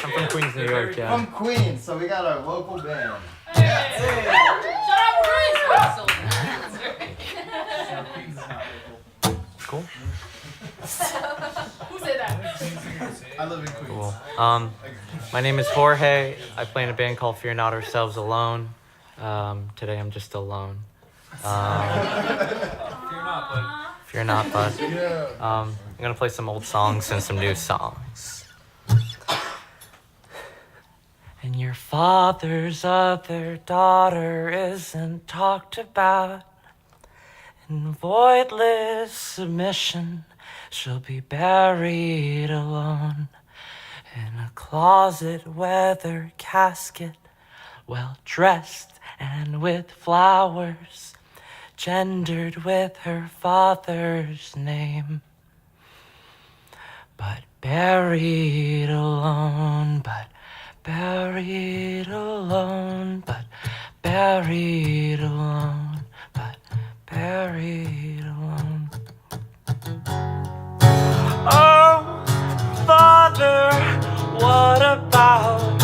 I'm from Queens, New York, yeah. From Queens, so we got our local band. Hey. Shut up, Queens! Cool. Who said that? I live in Queens. Cool. My name is Jorge. I play in a band called Fear Not Ourselves Alone. Today I'm just alone. Fear not, bud. I'm gonna play some old songs and some new songs. And your father's other daughter isn't talked about. In voidless submission, she'll be buried alone in a closet weather casket, well dressed and with flowers, gendered with her father's name. But buried alone, but buried alone, but buried alone, but buried alone. Oh, Father, what about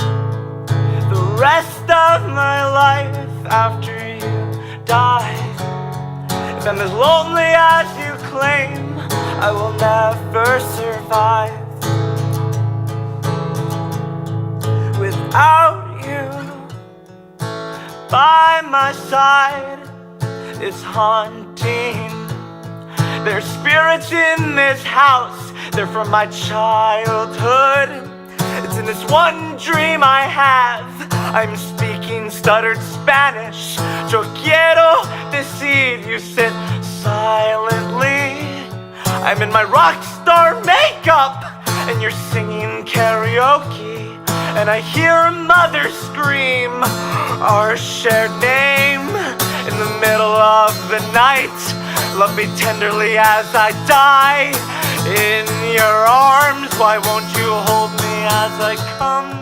the rest of my life after you die? If I'm as lonely as you claim, I will never survive. Without you by my side, it's haunting. There's spirits in this house, they're from my childhood. It's in this one dream I have, I'm speaking stuttered Spanish. Yo quiero decir, you sit silently. I'm in my rock star makeup, and you're singing karaoke. And I hear a mother scream our shared name in the middle of the night. Love me tenderly as I die in your arms. Why won't you hold me as I come?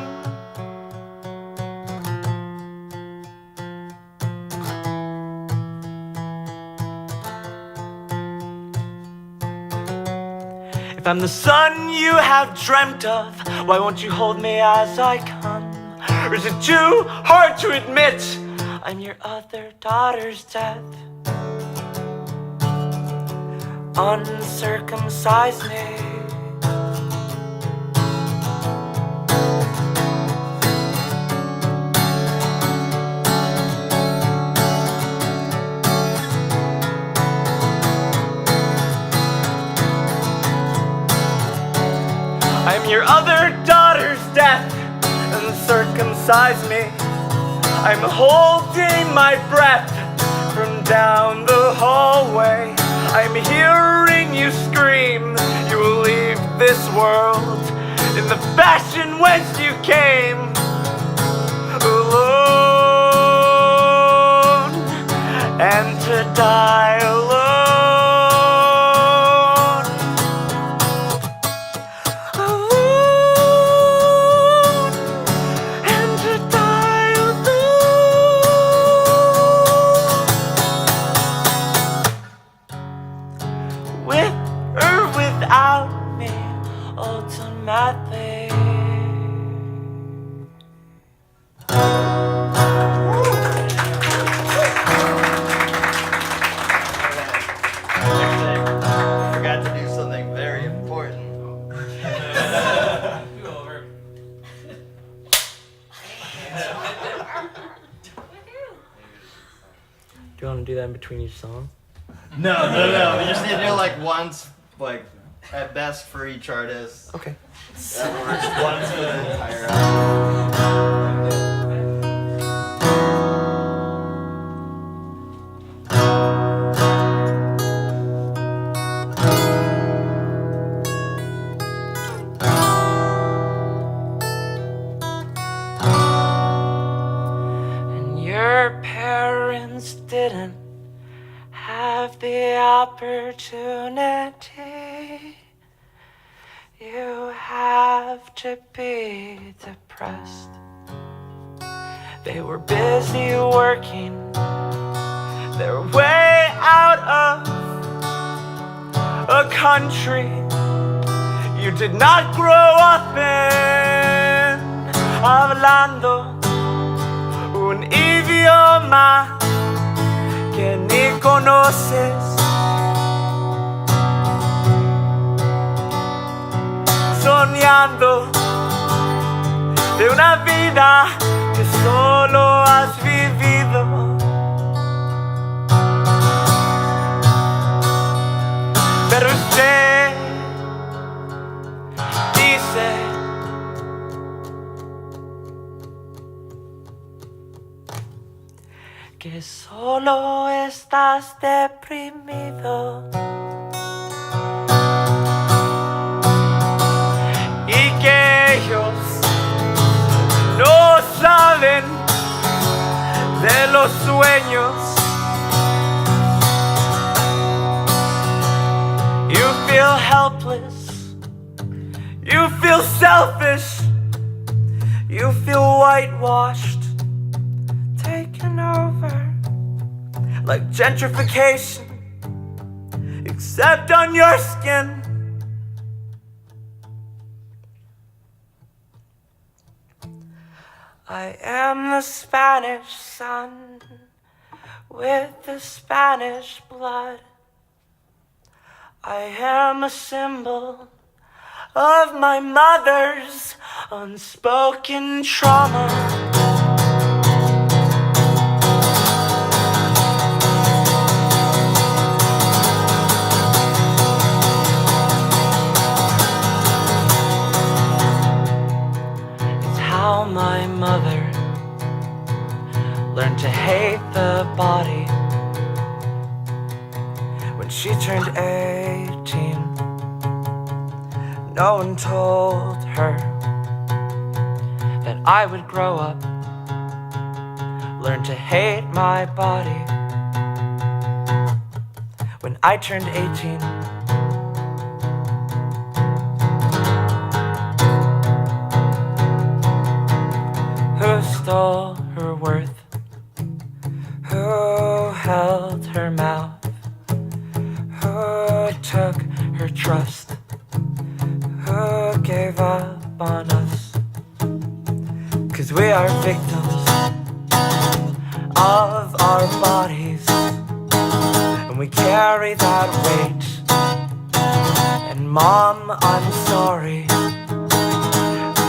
If I'm the son you have dreamt of, why won't you hold me as I come? Or is it too hard to admit I'm your other daughter's death? Uncircumcise me. I'm your other daughter's death, uncircumcise me. I'm holding my breath from down the hallway. I'm hearing you scream, you will leave this world in the fashion whence you came, alone, and to die alone. Ultimately. Forgot to do something very important. Do you want to do that in between each song? No. We just need to do like once, like at best for each artist. Okay. That works. Once for the entire album. And your parents didn't have the opportunity. You have to be depressed. They were busy working their way out of a country you did not grow up in. hablando un idioma que ni conoces. Soñando de una vida que solo has vivido. Pero usted dice que solo estás deprimido y que ellos no saben de los sueños. You feel helpless, you feel selfish, you feel whitewashed, taken over like gentrification, except on your skin. I am the Spanish sun with the Spanish blood. I am a symbol of my mother's unspoken trauma. It's how my mother learned to hate the body. When she turned 18, no one told her that I would grow up, learn to hate my body. When I turned 18, who stole her worth? Who held her mouth? Who took her trust? Who gave up on us? 'Cause we are victims of our bodies, and we carry that weight. And Mom, I'm sorry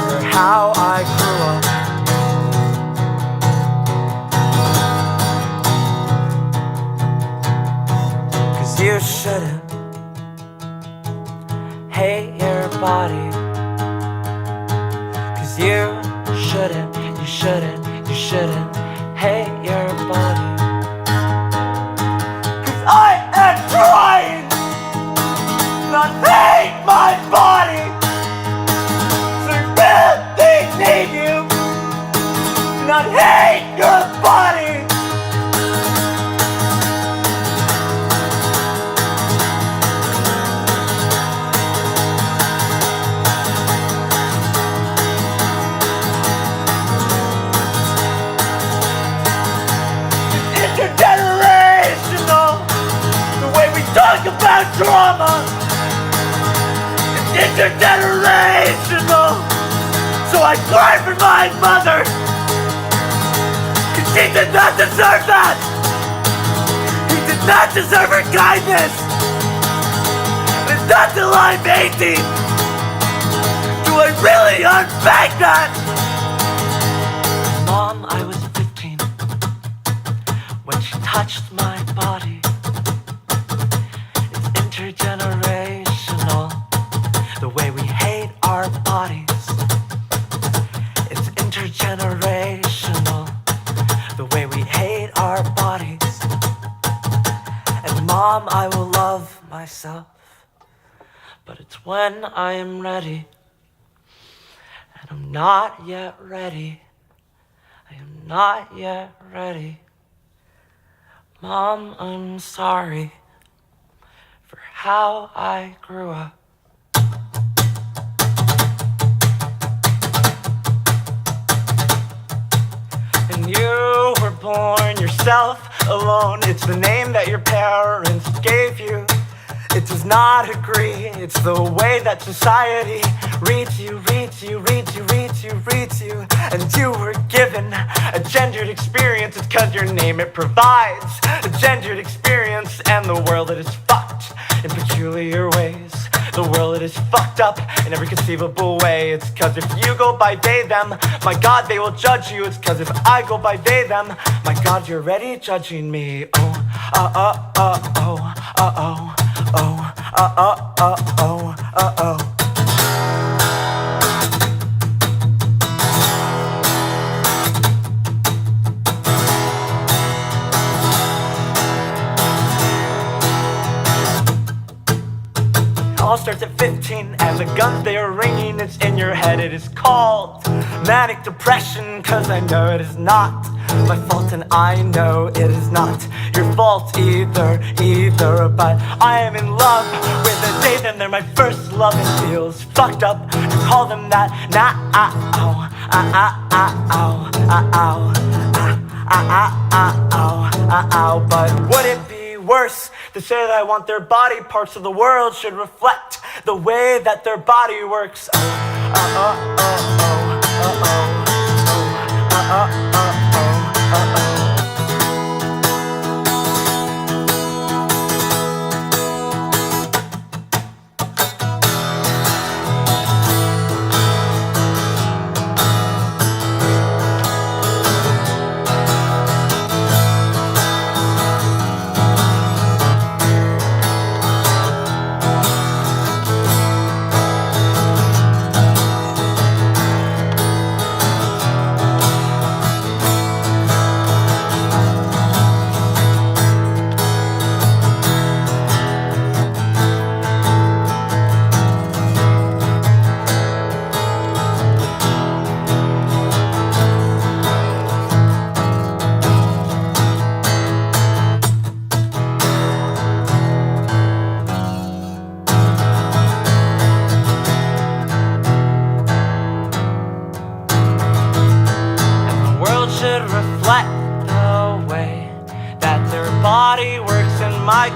for how I grew up. You shouldn't hate your body. 'Cause you shouldn't hate your body. 'Cause I am trying not to hate my body. So I really need you not hate your body. Talk about trauma. It's intergenerational. So I cry for my mother, 'cause she did not deserve that. He did not deserve her kindness. It's not till I'm 18 do I really unpack that. Mom, I was 15 when she touched my body. Intergenerational, the way we hate our bodies. It's intergenerational, the way we hate our bodies. And Mom, I will love myself, but it's when I am ready. And I'm not yet ready. I am not yet ready. Mom, I'm sorry for how I grew up. And you were born yourself alone. It's the name that your parents gave you. It does not agree. It's the way that society reads you, reads you, reads you, reads you, reads you. And you were given a gendered experience. It's cause your name it provides a gendered experience. And the world it is fucked in peculiar ways. The world it is fucked up in every conceivable way. It's cause if you go by they, them, my God, they will judge you. It's cause if I go by they, them, my God, you're already judging me. Oh, oh, oh, oh, oh, oh, oh, oh, oh, oh. All starts at 15 and the guns they are ringing. It's in your head, it is called manic depression. Cause I know it is not my fault and I know it is not your fault either. But I am in love with the day then they're my first love. It feels fucked up to call them that now. But would it be worse to say that I want their body parts of the world should reflect the way that their body works?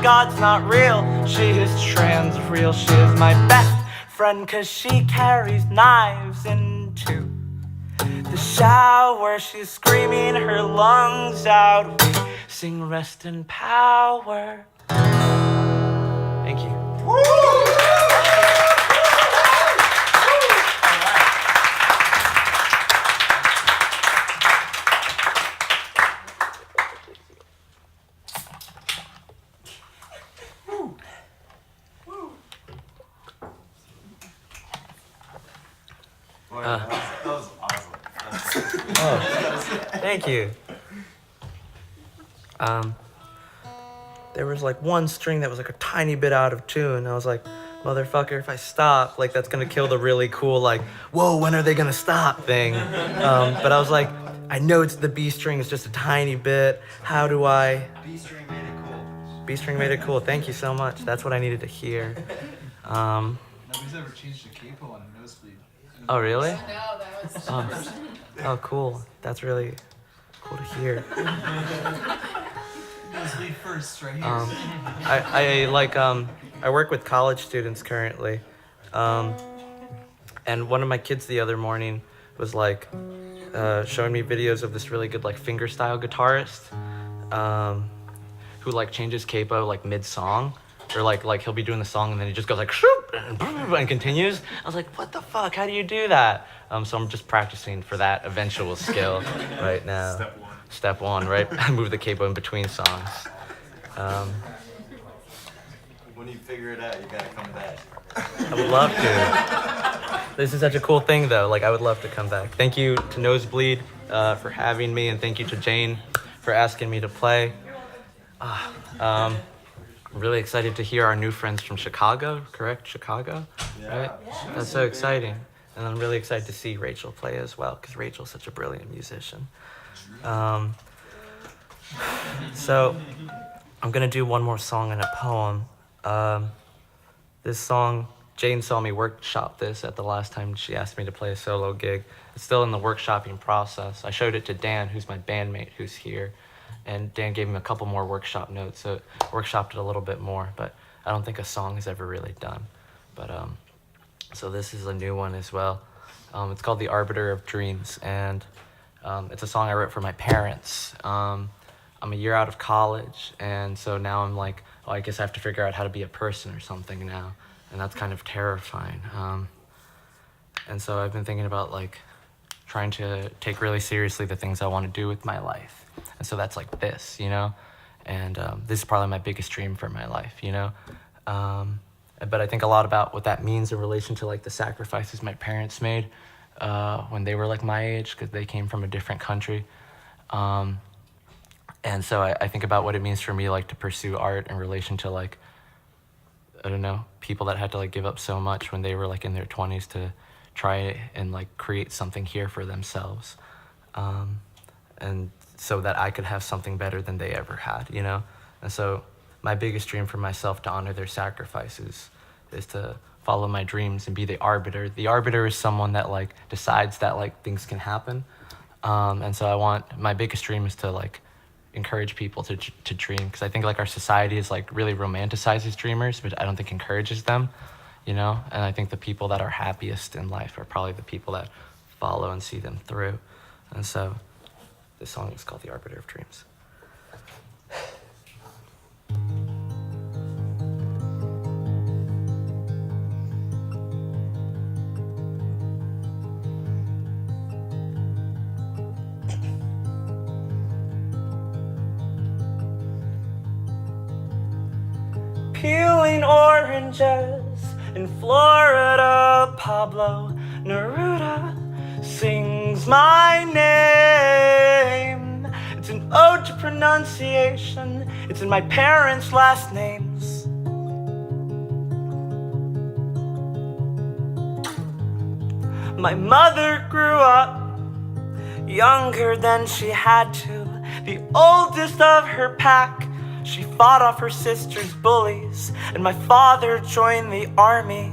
God's not real, she is TRANSREAL. She is my best friend cause she carries knives into the shower. She's screaming her lungs out. We sing rest in power. Thank you. That was awesome. Oh, thank you. There was like one string that was like a tiny bit out of tune. I was like, motherfucker, if I stop, like that's gonna kill the really cool, like, whoa, when are they gonna stop thing? But I was like, I know it's the B string, it's just a tiny bit. How do I? B string made it cool. B string made it cool. Thank you so much. That's what I needed to hear. Nobody's ever changed a capo on a nosebleed. Oh, really? No, that was. Oh, cool. That's really cool to hear. Nosebleed first, right here. I work with college students currently, and one of my kids the other morning was like showing me videos of this really good like fingerstyle guitarist who like changes capo like mid-song, or like he'll be doing the song and then he just goes like shoop and continues. I was like, what the fuck? How do you do that? So I'm just practicing for that eventual skill right now. Step one, right? Move the capo in between songs. When you figure it out, you gotta come back. I would love to. This is such a cool thing, though. Like, I would love to come back. Thank you to Nosebleed for having me, and thank you to Jane for asking me to play. I'm really excited to hear our new friends from Chicago, correct? Chicago? Yeah. Right? That's so exciting. And I'm really excited to see Rachel play as well, because Rachel's such a brilliant musician. So I'm gonna do one more song and a poem. This song, Jane saw me workshop this at the last time she asked me to play a solo gig. It's still in the workshopping process. I showed it to Dan, who's my bandmate, who's here, and Dan gave him a couple more workshop notes, so workshopped it a little bit more, but I don't think a song is ever really done. But So this is a new one as well. It's called The Arbiter of Dreams, and it's a song I wrote for my parents. I'm a year out of college, and so now I'm like, oh, I guess I have to figure out how to be a person or something now, and that's kind of terrifying. And so I've been thinking about like trying to take really seriously the things I want to do with my life. And so that's like this, you know? And this is probably my biggest dream for my life, you know? But I think a lot about what that means in relation to like the sacrifices my parents made when they were like my age, because they came from a different country. And so I think about what it means for me like to pursue art in relation to like, I don't know, people that had to like give up so much when they were like in their 20s to try and like create something here for themselves. And so that I could have something better than they ever had, you know? And so my biggest dream for myself to honor their sacrifices is to follow my dreams and be the arbiter. The arbiter is someone that like decides that like things can happen. And so my biggest dream is to like encourage people to dream, because I think like our society is like really romanticizes dreamers, but I don't think encourages them, you know? And I think the people that are happiest in life are probably the people that follow and see them through. And so this song is called The Arbiter of Dreams. Peeling oranges in Florida, Pablo Neruda sings my name. It's an ode to pronunciation. It's in my parents' last names. My mother grew up younger than she had to, the oldest of her pack. She fought off her sister's bullies, and my father joined the army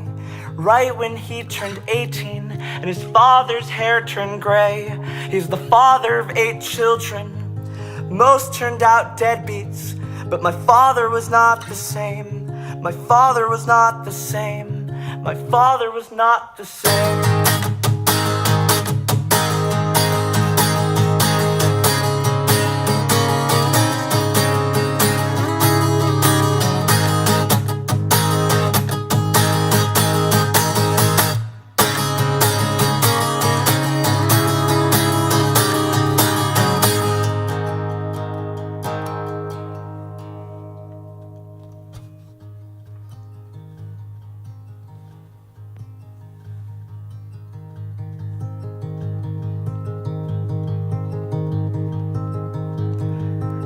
right when he turned 18, and his father's hair turned gray. He's the father of 8 children. Most turned out deadbeats, but my father was not the same. My father was not the same. My father was not the same.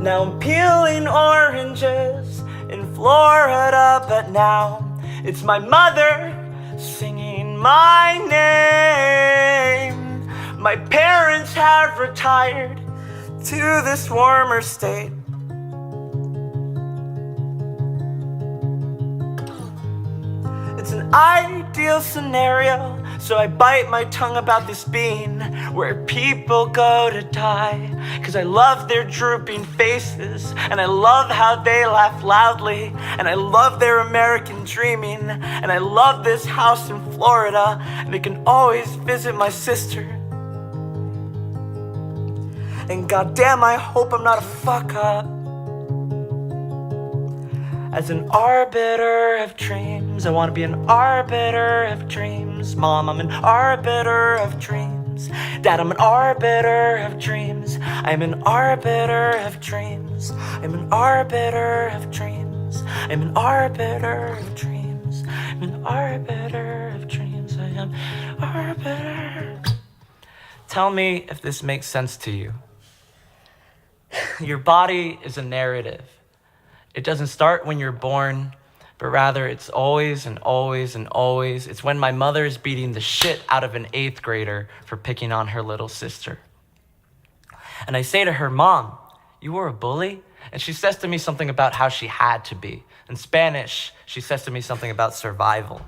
Now I'm peeling oranges in Florida, but now it's my mother singing my name. My parents have retired to this warmer state. It's an ideal scenario, so I bite my tongue about this being where people go to die. Cause I love their drooping faces, and I love how they laugh loudly, and I love their American dreaming, and I love this house in Florida, and they can always visit my sister. And goddamn, I hope I'm not a fuck up. As an arbiter of dreams, I want to be an arbiter of dreams. Mom, I'm an arbiter of dreams. Dad, I'm an arbiter of dreams. I'm an arbiter of dreams. I'm an arbiter of dreams. I'm an arbiter of dreams. I'm an arbiter of dreams. I am arbiter. Tell me if this makes sense to you. Your body is a narrative. It doesn't start when you're born, but rather it's always and always and always. It's when my mother is beating the shit out of an 8th grader for picking on her little sister. And I say to her, Mom, you were a bully? And she says to me something about how she had to be. In Spanish, she says to me something about survival.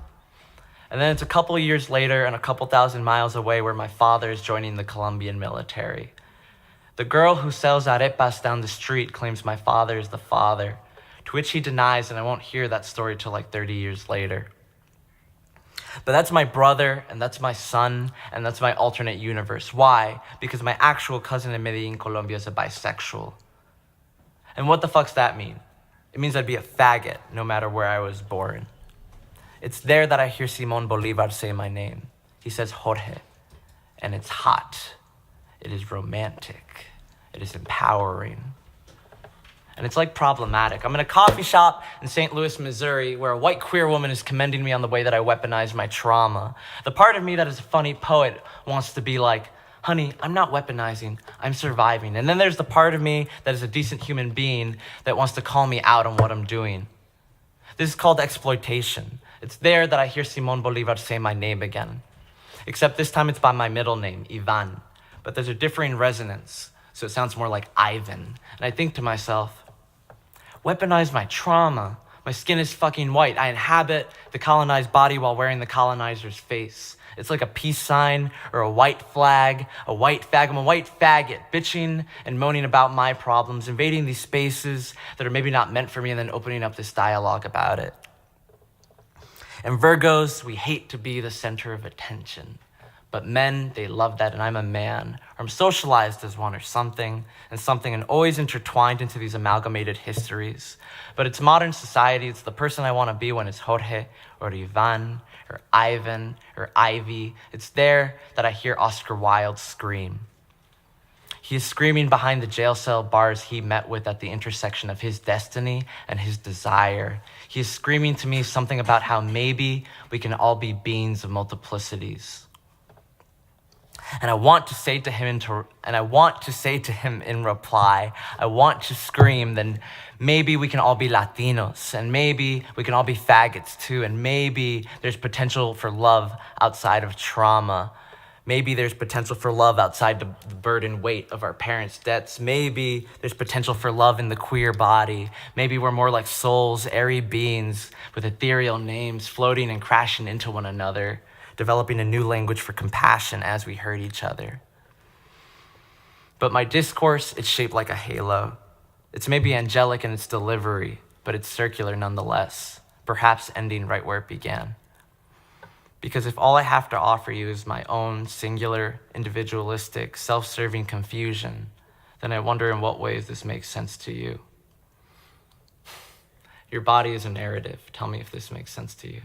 And then it's a couple of years later and a couple thousand miles away where my father is joining the Colombian military. The girl who sells arepas down the street claims my father is the father, to which he denies, and I won't hear that story till like 30 years later. But that's my brother, and that's my son, and that's my alternate universe. Why? Because my actual cousin in Medellin, Colombia is a bisexual. And what the fuck's that mean? It means I'd be a faggot no matter where I was born. It's there that I hear Simón Bolívar say my name. He says Jorge, and it's hot. It is romantic. It is empowering. And it's like problematic. I'm in a coffee shop in St. Louis, Missouri, where a white queer woman is commending me on the way that I weaponized my trauma. The part of me that is a funny poet wants to be like, honey, I'm not weaponizing, I'm surviving. And then there's the part of me that is a decent human being that wants to call me out on what I'm doing. This is called exploitation. It's there that I hear Simón Bolívar say my name again. Except this time it's by my middle name, Ivan. But there's a differing resonance, so it sounds more like Ivan. And I think to myself, weaponize my trauma. My skin is fucking white. I inhabit the colonized body while wearing the colonizer's face. It's like a peace sign or a white flag, a white fag. I'm a white faggot, bitching and moaning about my problems, invading these spaces that are maybe not meant for me and then opening up this dialogue about it. And Virgos, we hate to be the center of attention. But men, they love that, and I'm a man. Or I'm socialized as one or something, and always intertwined into these amalgamated histories. But it's modern society, it's the person I want to be when it's Jorge, or Ivan, or Ivan, or Ivy. It's there that I hear Oscar Wilde scream. He is screaming behind the jail cell bars he met with at the intersection of his destiny and his desire. He is screaming to me something about how maybe we can all be beings of multiplicities. And I want to say to him in reply, I want to scream, then maybe we can all be Latinos, and maybe we can all be faggots too, and maybe there's potential for love outside of trauma. Maybe there's potential for love outside the burden weight of our parents' debts. Maybe there's potential for love in the queer body. Maybe we're more like souls, airy beings with ethereal names floating and crashing into one another, developing a new language for compassion as we hurt each other. But my discourse, it's shaped like a halo. It's maybe angelic in its delivery, but it's circular nonetheless, perhaps ending right where it began. Because if all I have to offer you is my own singular, individualistic, self-serving confusion, then I wonder in what ways this makes sense to you. Your body is a narrative. Tell me if this makes sense to you.